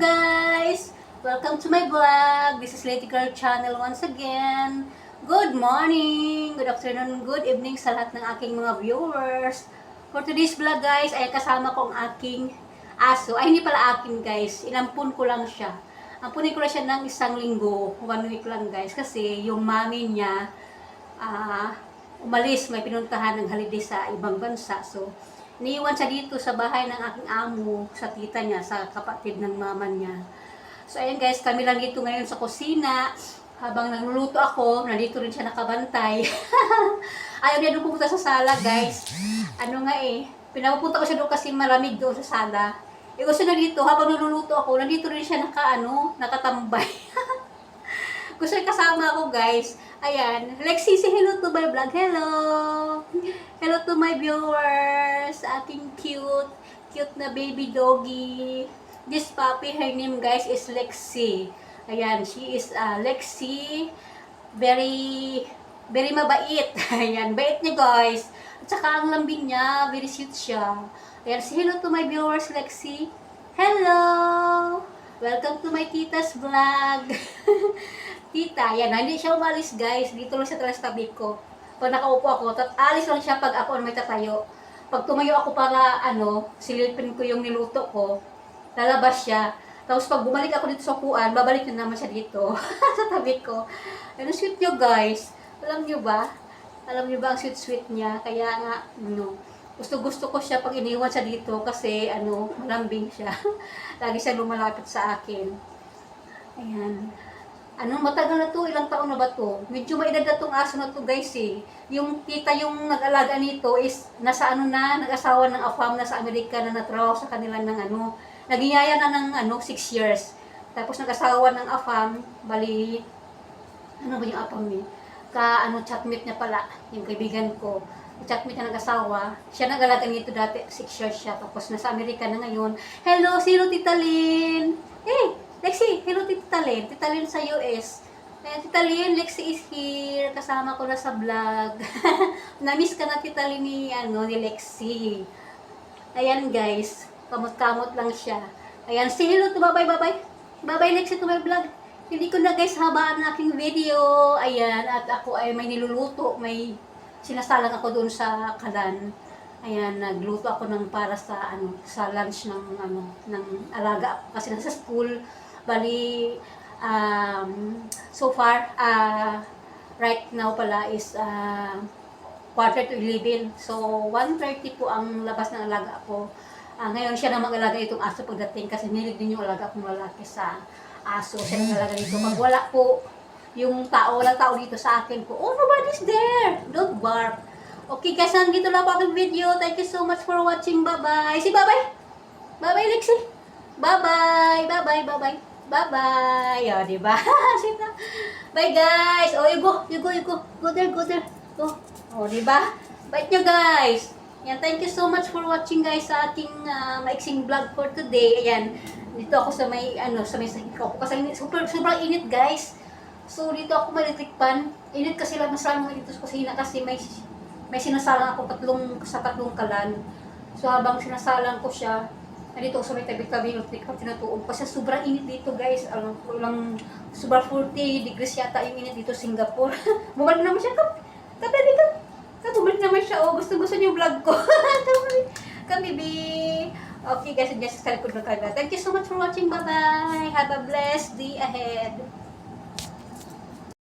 guys! Welcome to my vlog. This is Lady Girl Channel once again. Good morning, good afternoon, good evening sa lahat ng aking mga viewers. For today's vlog guys, ay kasama ko ang aking aso. Ay hindi pala akin guys, inampun ko lang siya. Ampunin ko lang siya ng isang linggo, 1 week lang guys. Kasi yung mami niya umalis, may pinuntahan ng holiday sa ibang bansa. So, iniiwan siya dito sa bahay ng aking amo, sa tita niya, sa kapatid ng mama niya. So, ayan guys, kami lang dito ngayon sa kusina. Habang nagluluto ako, nandito rin siya nakabantay. Ayaw niya doon pumunta sa sala guys. Ano nga pinapupunta ko siya doon kasi malamig doon sa sala. Gusto na dito, habang naluluto ako, nandito rin siya nakatambay. Gusto niya kasama ako guys. Ayan, Lexi, say hello to my vlog. Hello! Hello to my viewers. Aking cute na baby doggy. This puppy, her name guys is Lexi. Ayan, she is Lexi. Very mabait. Ayan, bait niya guys. At saka ang lambing niya, very sweet siya. Ayan, say hello to my viewers, Lexi. Hello! Welcome to my tita's vlog. Tita, yan, hindi siya umalis guys. Dito lang siya talaga sa tabi ko. Pag nakaupo ako, alis lang siya pag ako may tatayo. Pag tumayo ako para silipin ko yung niluto ko, lalabas siya. Tapos pag bumalik ako dito sa upuan, babalik na naman siya dito sa tabi ko. Ano sweet niyo guys? Alam niyo ba? Alam niyo ba ang sweet niya? Kaya nga, gusto ko siya pag iniwan siya dito kasi malambing siya. Lagi siya lumalapit sa akin. Ayan. Matagal na to, ilang taon na ba to? Medyo maedad na tong aso na to guys Yung tita yung nag-alaga nito is nasa nag-asawa ng afam na sa Amerika na natrabaho sa kanila ng nagiyaya na ng 6 years. Tapos nag-asawa ng afam, bali, ano ba yung afam chatmate niya pala, yung kaibigan ko. Chatmate niya nag-asawa, siya nag-alaga nito dati, 6 years siya. Tapos nasa Amerika na ngayon. Hello, sino Tita Lynn? Hey! Lexi, hello Tita Lynn. Tita Lynn sa US. Ayan, Tita Lynn, Lexi is here. Kasama ko na sa vlog. Na-miss ka na Tita Lynn ni Lexi. Ayan guys, kamot-kamot lang siya. Ayan, say hello to bye-bye. Bye-bye Lexi to my vlog. Hindi ko na guys habaan ng aking video. Ayan, at ako ay may niluluto. May sinasalang ako doon sa kalan. Ayan, nagluto ako para sa sa lunch ng alaga kasi nasa school. Bali, so far, right now pala is 10:45. So, 1:30 po ang labas ng alaga ko. Ngayon siya na mag-alaga itong aso pagdating kasi nilig din yung alaga kong lalaki sa aso. Siya nag-alaga dito. Pag wala po yung walang tao dito sa akin po, oh, nobody's there! Don't bark. Okay guys, nandito lang po aking video. Thank you so much for watching. Bye-bye. Say bye-bye. Bye-bye, Lexi. Bye-bye. Bye-bye. Bye-bye. Bye-bye. O, diba? Bye, guys. O, you go. Go there. Go. O, diba? Bye nyo, guys. Yan, thank you so much for watching, guys, sa aking maiksing vlog for today. Ayan, dito ako sa may sakit ko. Kasi sobrang init, guys. So, dito ako may electric pan. Init kasi lang masalang dito sa kusina kasi may sinasalang ako sa tatlong kalan. So, habang sinasalang ko siya, nandito ako sa may tabi-tabi yung electric pan, tinutuon. Kasi sobrang init dito, guys. Sobrang 40 degrees yata yung init dito sa Singapore. Bumalik naman siya. Kami dito. Bumalik naman siya. Oh, gusto niyo yung vlog ko. Kami, okay, guys. Just sa likod na tayo. Thank you so much for watching. Bye-bye. Have a blessed day ahead.